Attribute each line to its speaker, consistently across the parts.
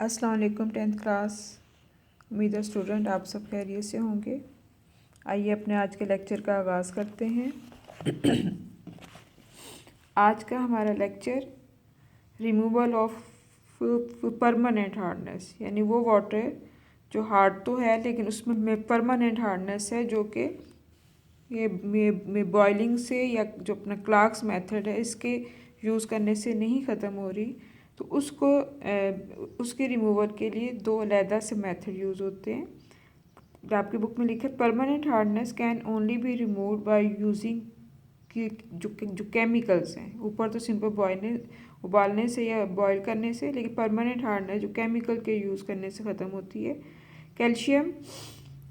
Speaker 1: अस्सलाम वालेकुम 10th class. उम्मीद है स्टूडेंट आप सब खैरियत से होंगे। आइए अपने आज के लेक्चर का आगाज़ करते हैं। आज का हमारा lecture removal of permanent hardness, यानी वो वाटर जो हार्ड तो है लेकिन उसमें परमानेंट हार्डनेस है, जो कि ये बॉइलिंग से या जो अपना क्लार्क्स मेथड है इसके यूज़ करने से नहीं ख़त्म हो रही। तो उसके रिमूवल के लिए दो अलहदा से मेथड यूज़ होते हैं। आपकी बुक में लिखे permanent hardness can only be remove by using कि जो केमिकल्स हैं, ऊपर तो सिंपल उबालने से या बॉयल करने से, लेकिन परमानेंट हार्डनेस जो केमिकल के यूज़ करने से ख़त्म होती है। Calcium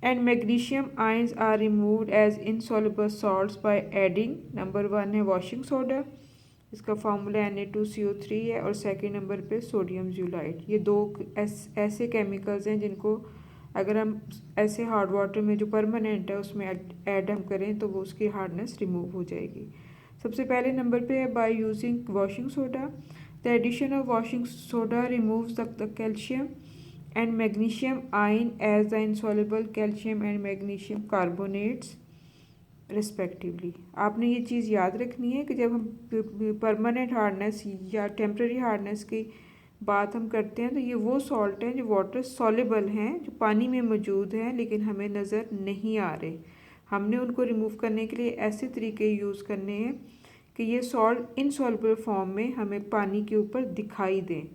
Speaker 1: and magnesium ions are removed as insoluble salts by adding. Number 1 है वॉशिंग सोडा, इसका फार्मूला Na2CO3 है, और सेकंड नंबर पे सोडियम ज़्यूलाइड। ये दो ऐसे केमिकल्स हैं जिनको अगर हम ऐसे हार्ड वाटर में जो परमानेंट है उसमें ऐड हम करें तो वो उसकी हार्डनेस रिमूव हो जाएगी। सबसे पहले नंबर पे है by using washing soda. The addition of washing soda removes the calcium and magnesium ion as the insoluble calcium and magnesium carbonates respectively. आपने ये चीज़ याद रखनी है कि जब हम परमानेंट हार्डनेस या टेम्प्रेरी हार्डनेस की बात हम करते हैं तो ये वो सॉल्ट हैं जो वाटर सॉल्युबल हैं, जो पानी में मौजूद हैं लेकिन हमें नज़र नहीं आ रहे। हमने उनको रिमूव करने के लिए ऐसे तरीके यूज़ करने हैं कि ये सॉल्ट इनसॉल्युबल फॉर्म में हमें पानी के ऊपर दिखाई दें।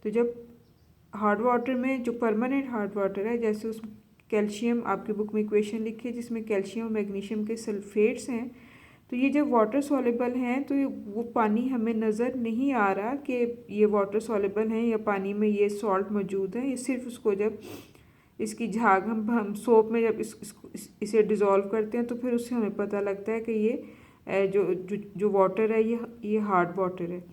Speaker 1: तो जब हार्ड वाटर में जो परमानेंट हार्ड वाटर है, जैसे उस कैल्शियम, आपकी बुक में इक्वेशन लिखी है जिसमें कैल्शियम और मैग्नीशियम के सल्फेट्स हैं, तो ये जब वाटर सॉल्युबल हैं तो वो पानी हमें नज़र नहीं आ रहा कि ये वाटर सॉल्युबल हैं या पानी में ये सॉल्ट मौजूद है। ये सिर्फ उसको जब इसकी झाग हम सोप में जब इसे डिज़ोल्व करते हैं तो फिर उससे हमें पता लगता है कि ये जो वाटर है ये हार्ड वाटर है।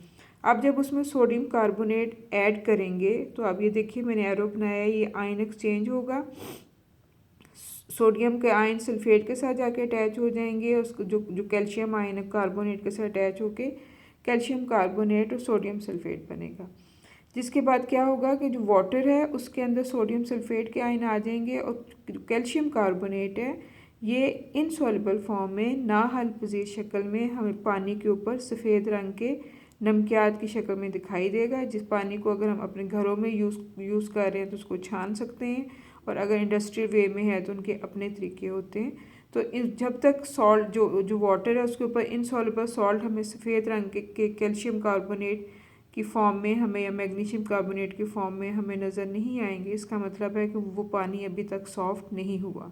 Speaker 1: अब जब उसमें सोडियम कार्बोनेट ऐड करेंगे तो अब ये देखिए मैंने एरो बनाया है, ये आयन एक्सचेंज होगा, सोडियम के आयन सल्फेट के साथ जाके अटैच हो जाएंगे, उसको जो कैल्शियम आयन कार्बोनेट के साथ अटैच होके कैल्शियम कार्बोनेट और सोडियम सल्फेट बनेगा। जिसके बाद क्या होगा कि जो वाटर है उसके अंदर सोडियम सल्फेट के आयन आ जाएंगे और जो कैल्शियम कार्बोनेट है ये इनसॉल्युबल फॉर्म में ना हल पजीर शक्ल में हमें पानी के ऊपर सफ़ेद रंग के नमकियात की शक्ल में दिखाई देगा, जिस पानी को अगर हम अपने घरों में यूज़ कर रहे हैं तो उसको छान सकते हैं, और अगर इंडस्ट्रियल वे में है तो उनके अपने तरीके होते हैं। तो जब तक सॉल्ट जो वाटर है उसके ऊपर इनसॉल्युबल सॉल्ट हमें सफ़ेद रंग के कैल्शियम कार्बोनेट की फॉर्म में हमें या मैग्नीशियम कार्बोनेट की फॉर्म में हमें नज़र नहीं आएंगे, इसका मतलब है कि वो पानी अभी तक सॉफ्ट नहीं हुआ।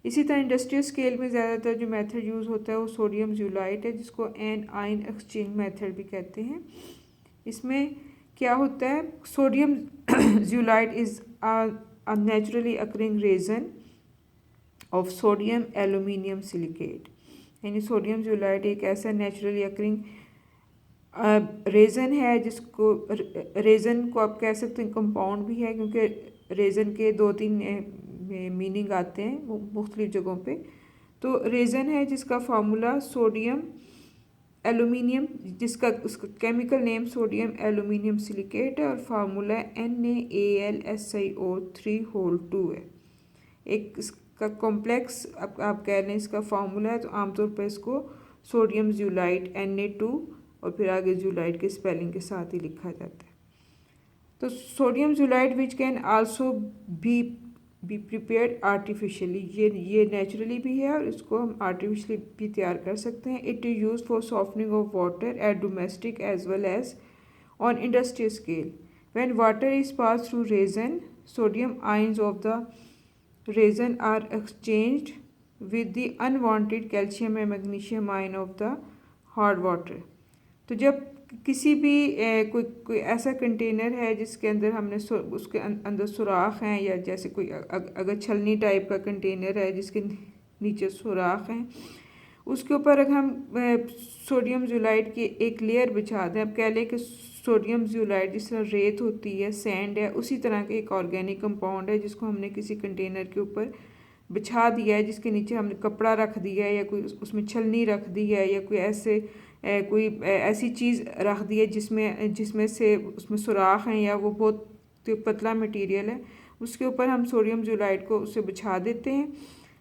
Speaker 1: इसी तरह इंडस्ट्रियल स्केल में ज़्यादातर जो मेथड यूज़ होता है वो सोडियम ज़्यूलाइट है, जिसको एन आयन एक्सचेंज मेथड भी कहते हैं। इसमें क्या होता है, sodium zeolite is a naturally occurring resin of sodium aluminium silicate, यानी सोडियम ज़्यूलाइट एक ऐसा नेचुरली अकरिंग रेजन है, जिसको रेजन को आप कह सकते हैं कंपाउंड भी है, क्योंकि रेजन के 2-3 मीनिंग आते हैं वो मुख्तलिफ जगहों पे। तो रेजन है जिसका फार्मूला सोडियम एलुमिनियम, जिसका उसका chemical name sodium aluminium silicate है, और फार्मूला NaAlSiO3 है। एक इसका कॉम्प्लेक्स आप कह लें इसका फार्मूला है, तो आमतौर पर इसको सोडियम ज़्यूलाइट Na2 और फिर आगे ज़्यूलाइट के स्पेलिंग के साथ ही लिखा जाता है। तो sodium zeolite which can also be prepared artificially, ये नेचुरली भी है और इसको हम आर्टिफिशियली भी तैयार कर सकते हैं। It is use for softening of water at domestic as well as on industrial scale. When water is pass through resin, sodium ions of the resin are exchanged with the unwanted calcium and magnesium ion of the hard water. तो जब किसी भी कोई ऐसा container है जिसके अंदर हमने उसके अंदर सुराख हैं, या जैसे कोई अगर छलनी टाइप का कंटेनर है जिसके नीचे सुराख हैं, उसके ऊपर अगर हम सोडियम ज़्यूलाइट की एक लेयर बिछा दें, अब कह लें कि सोडियम ज़्यूलाइट जिस तरह रेत होती है, सैंड है, उसी तरह के एक ऑर्गेनिक कंपाउंड है जिसको हमने किसी कंटेनर के ऊपर बिछा दिया है, जिसके नीचे हमने कपड़ा रख दिया है या कोई उसमें छलनी रख दी है या कोई ऐसी चीज़ रख दी है जिसमें से उसमें सुराख हैं या वो बहुत जो पतला मटेरियल है उसके ऊपर हम सोडियम ज़ोलाइड को उसे बिछा देते हैं।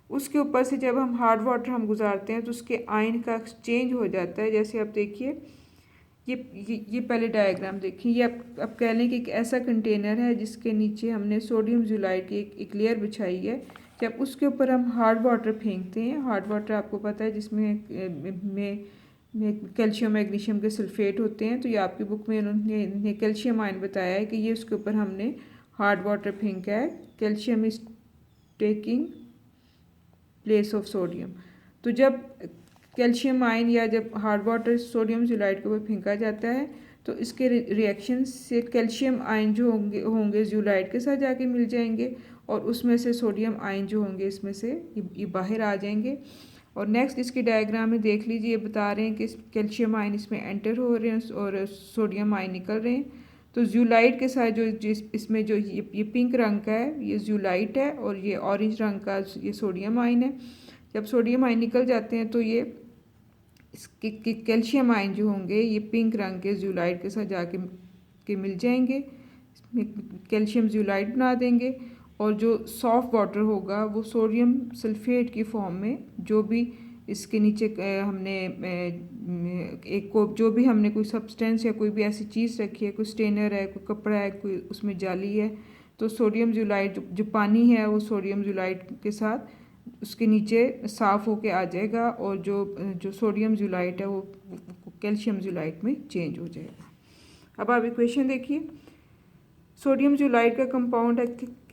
Speaker 1: उसके ऊपर से जब हम हार्ड वाटर हम गुजारते हैं तो उसके आयन का चेंज हो जाता है। जैसे आप देखिए ये पहले डायग्राम देखिए, ये आप कह लें कि एक ऐसा कंटेनर है जिसके नीचे हमने सोडियम ज़ोलाइड की एक लेयर बिछाई है। जब उसके ऊपर हम हार्ड वाटर फेंकते हैं, हार्ड वाटर आपको पता है जिसमें में कैल्शियम मैग्नीशियम के सल्फेट होते हैं, तो ये आपकी बुक में उन्होंने कैल्शियम आयन बताया है कि ये उसके ऊपर हमने हार्ड वाटर फेंका है। Calcium is taking place of sodium. तो जब कैल्शियम आयन या जब हार्ड वाटर सोडियम ज़ोलाइड के ऊपर फेंका जाता है तो इसके रिएक्शन से कैल्शियम आयन जो होंगे ज़ोलाइड के साथ जाके मिल जाएंगे और उसमें से सोडियम आयन जो होंगे इसमें से ये बाहर आ जाएंगे। और नेक्स्ट इसकी डायग्राम में देख लीजिए, ये बता रहे हैं कि कैल्शियम आयन इसमें एंटर हो रहे हैं और सोडियम आयन निकल रहे हैं। तो ज़ोलाइड के साथ जो इसमें जो ये पिंक रंग का है ये ज़ोलाइड है और ये ऑरेंज रंग का ये सोडियम आयन है। जब सोडियम आयन निकल जाते हैं तो ये इसके कैल्शियम आयन जो होंगे ये पिंक रंग के ज़ोलाइड के साथ जाके मिल जाएंगे, इसमें कैल्शियम ज़ोलाइड बना देंगे। और जो सॉफ्ट वाटर होगा वो सोडियम सल्फेट की फॉर्म में, जो भी इसके नीचे हमने एक को जो भी हमने कोई सब्सटेंस या कोई भी ऐसी चीज़ रखी है, कोई स्टेनर है, कोई कपड़ा है, कोई उसमें जाली है, तो सोडियम ज़ोलाइड जो पानी है वो सोडियम ज़ोलाइड के साथ उसके नीचे साफ़ होके आ जाएगा और जो सोडियम ज़ोलाइड है वो कैल्शियम ज़ोलाइड में चेंज हो जाएगा। अब आप इक्वेशन देखिए, सोडियम ज़ोलाइड का कंपाउंड है,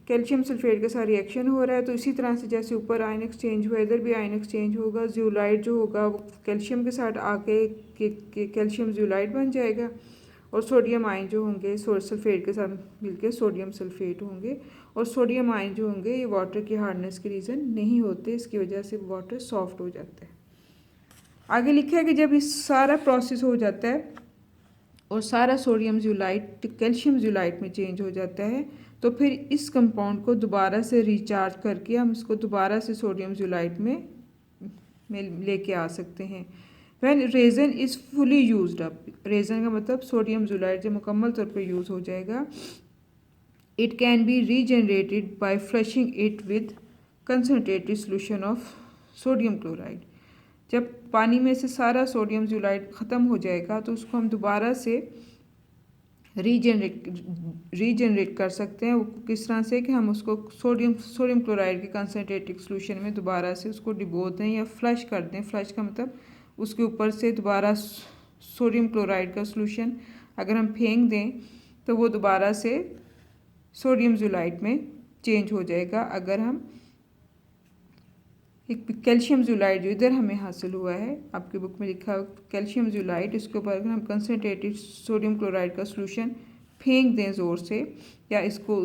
Speaker 1: कैल्शियम सल्फेट के साथ रिएक्शन हो रहा है, तो इसी तरह से जैसे ऊपर आयन एक्सचेंज हुआ इधर भी आयन एक्सचेंज होगा। ज़ोलाइड जो होगा वो कैल्शियम के साथ आके कैल्शियम ज़ोलाइड बन जाएगा और सोडियम आयन जो होंगे सल्फेट के साथ मिलकर सोडियम सल्फेट होंगे। और सोडियम आयन जो होंगे ये वाटर की हार्डनेस के रीज़न नहीं होते, इसकी वजह से वाटर सॉफ्ट हो जाता है। आगे लिखा है कि जब इस सारा प्रोसेस हो जाता है और सारा सोडियम ज़ोलाइड कैल्शियम ज़ोलाइड में चेंज हो जाता है तो फिर इस कंपाउंड को दोबारा से रिचार्ज करके हम इसको दोबारा से सोडियम ज़ोलाइड में लेके आ सकते हैं। When resin is fully used up, resin का मतलब सोडियम ज़ोलाइड जब मुकम्मल तौर पे यूज़ हो जाएगा, it can be regenerated by flushing it with concentrated solution of sodium chloride. जब पानी में से सारा सोडियम ज़ोलाइड ख़त्म हो जाएगा तो उसको हम दोबारा से रीजनरेट कर सकते हैं। वो किस तरह से कि हम उसको सोडियम क्लोराइड के कंसनट्रेटेड सोल्यूशन में दोबारा से उसको डिबो दें या फ्लश कर दें। फ्लश का मतलब उसके ऊपर से दोबारा सोडियम क्लोराइड का सोल्यूशन अगर हम फेंक दें तो वो दोबारा से सोडियम ज़ोलाइड में चेंज हो जाएगा। अगर हम एक कैल्शियम ज़ोलाइड जो इधर हमें हासिल हुआ है, आपकी बुक में लिखा कैल्शियम ज़ोलाइड, इसके ऊपर अगर हम कंसनट्रेटेड सोडियम क्लोराइड का सोल्यूशन फेंक दें ज़ोर से या इसको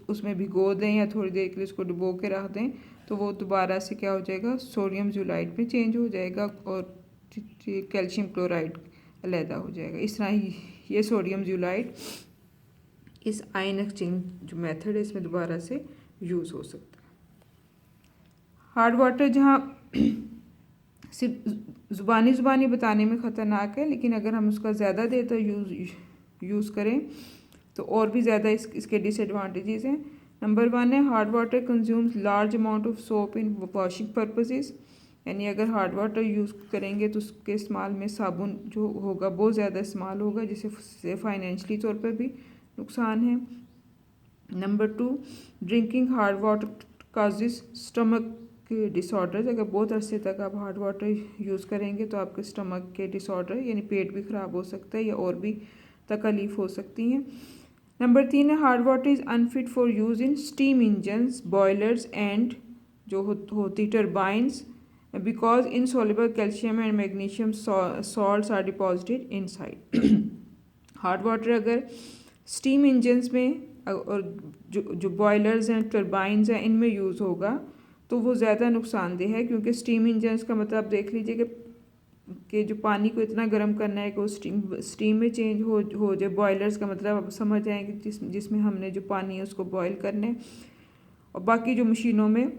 Speaker 1: उसमें भिगो दें या थोड़ी देर के लिए इसको डुबो के रख दें तो वो दोबारा से क्या हो जाएगा, सोडियम ज़ोलाइड में चेंज हो जाएगा और कैल्शियम क्लोराइड अलहदा हो जाएगा। इस तरह ये सोडियम ज़ोलाइड इस आयन एक्सचेंज जो मेथड है इसमें दोबारा से यूज़ हो सकता है। हार्ड वाटर जहाँ सिर्फ ज़ुबानी बताने में ख़तरनाक है, लेकिन अगर हम उसका ज़्यादा देर तक यूज़ करें तो और भी ज़्यादा इसके डिसएडवांटेजेस हैं। नंबर 1 है hard water consumes large amount of soap in washing purposes, यानी अगर हार्ड वाटर यूज़ करेंगे तो उसके इस्तेमाल में साबुन जो होगा बहुत ज़्यादा इस्तेमाल होगा, जिससे फाइनेंशली तौर पर भी नुकसान है। Number 2, drinking hard water causes stomach के डिसऑर्डर्स। अगर बहुत अरसे तक आप हार्ड वाटर यूज़ करेंगे तो आपके स्टमक के डिसऑर्डर यानी पेट भी ख़राब हो सकता है या और भी तकलीफ़ हो सकती हैं। नंबर 3 है hard water is unfit for use in steam engines, boilers and जो होती turbines because insoluble calcium and magnesium salts are deposited inside. Hard water अगर स्टीम इंजन्स में और जो बॉयलर्स हैं, टर्बाइंस हैं, इनमें यूज़ होगा तो वो ज़्यादा नुकसानदेह है, क्योंकि स्टीम इंजन्स का मतलब देख लीजिए कि जो पानी को इतना गर्म करना है कि वो स्टीम में चेंज हो जाए। बॉयलर्स का मतलब आप समझ आएंगे जिसमें हमने जो पानी है उसको बॉयल करना है। और बाकी जो मशीनों में,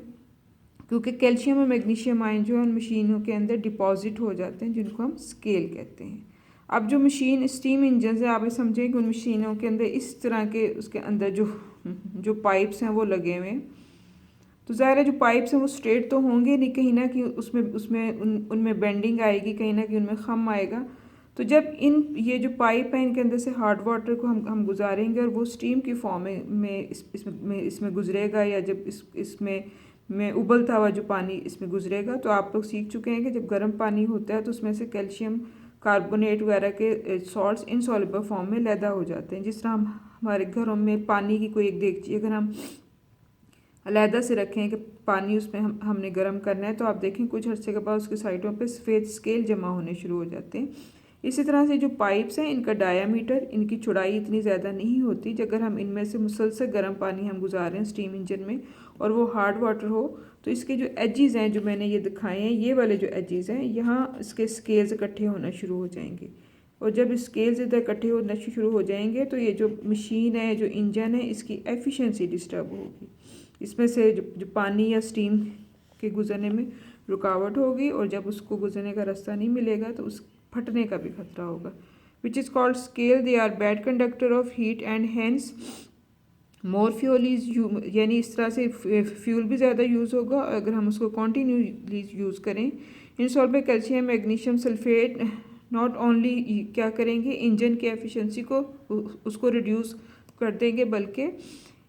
Speaker 1: क्योंकि कैल्शियम और मैग्नीशियम आयन जो है उन मशीनों के अंदर डिपॉजिट हो जाते हैं जिनको हम स्केल कहते हैं। अब जो मशीन स्टीम इंजन है, आप ये समझें कि उन मशीनों के अंदर इस तरह के उसके अंदर जो पाइप्स हैं वो लगे हुए हैं। तो ज़ाहिर है जो पाइप्स हैं वो स्ट्रेट तो होंगे नहीं, कहीं ना कहीं उसमें उसमें उनमें बेंडिंग आएगी, कहीं ना कहीं उनमें खम आएगा। तो जब ये जो पाइप है इनके अंदर से हार्ड वाटर को हम गुजारेंगे और वो स्टीम की फॉर्म में इसमें गुजरेगा, या जब इसमें उबलता हुआ जो पानी इसमें गुजरेगा, तो आप लोग सीख चुके हैं कि जब गर्म पानी होता है तो उसमें से कैल्शियम कार्बोनेट वगैरह के सॉल्ट्स इनसॉल्युबल फॉर्म में लैदा हो जाते हैं। जिस तरह हम हमारे घरों में पानी की कोई एक देगची अगर हम अलहदा से रखें कि पानी उसमें हमने गर्म करना है, तो आप देखें कुछ अर्से के बाद उसके साइडों पे सफ़ेद स्केल जमा होने शुरू हो जाते हैं। इसी तरह से जो पाइप्स हैं इनका डायामीटर, इनकी चौड़ाई इतनी ज़्यादा नहीं होती। अगर हम इनमें से मुसलसल गर्म पानी हम गुजार रहे हैं स्टीम इंजन में और वो हार्ड वाटर हो, तो इसके जो एजेस हैं जो मैंने ये दिखाए हैं, ये वाले जो एजेस हैं, यहाँ इसके स्केल्स इकट्ठे होना शुरू हो जाएंगे। और जब स्केल्स इधर इकट्ठे होना शुरू हो जाएंगे तो ये जो मशीन है, जो इंजन है, इसकी एफिशिएंसी डिस्टर्ब होगी। इसमें से जो पानी या स्टीम के गुजरने में रुकावट होगी, और जब उसको गुजरने का रास्ता नहीं मिलेगा तो उस फटने का भी खतरा होगा। Which is called scale. They are bad conductor of heat and hence more fuel is यानी इस तरह से फ्यूल भी ज़्यादा यूज़ होगा अगर हम उसको कॉन्टीन्यूसली यूज़ करें। इन सॉल्ट में calcium magnesium sulphate not only क्या करेंगे, इंजन की एफिशिएंसी को उसको रिड्यूस कर देंगे, बल्कि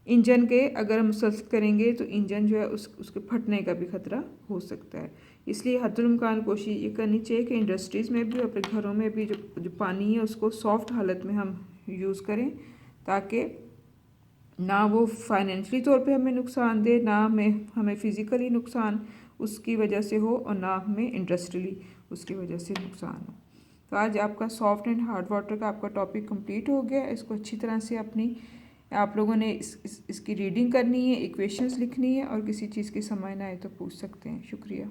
Speaker 1: इंजन के अगर हम सख्त करेंगे तो इंजन जो है उसके फटने का भी खतरा हो सकता है। इसलिए हद्दुल-इम्कान कोशिश ये करनी चाहिए कि इंडस्ट्रीज़ में भी, अपने घरों में भी जो पानी है उसको सॉफ्ट हालत में हम यूज़ करें, ताकि ना वो फाइनेंशियली तौर पे हमें नुकसान दे, ना हमें फ़िज़िकली नुकसान उसकी वजह से हो, और ना हमें इंडस्ट्रियली उसकी वजह से नुकसान हो। तो आज आपका सॉफ्ट एंड हार्ड वाटर का आपका टॉपिक कंप्लीट हो गया। इसको अच्छी तरह से आप लोगों ने इसकी रीडिंग करनी है, इक्वेशंस लिखनी है, और किसी चीज़ की समझ ना आए तो पूछ सकते हैं। शुक्रिया।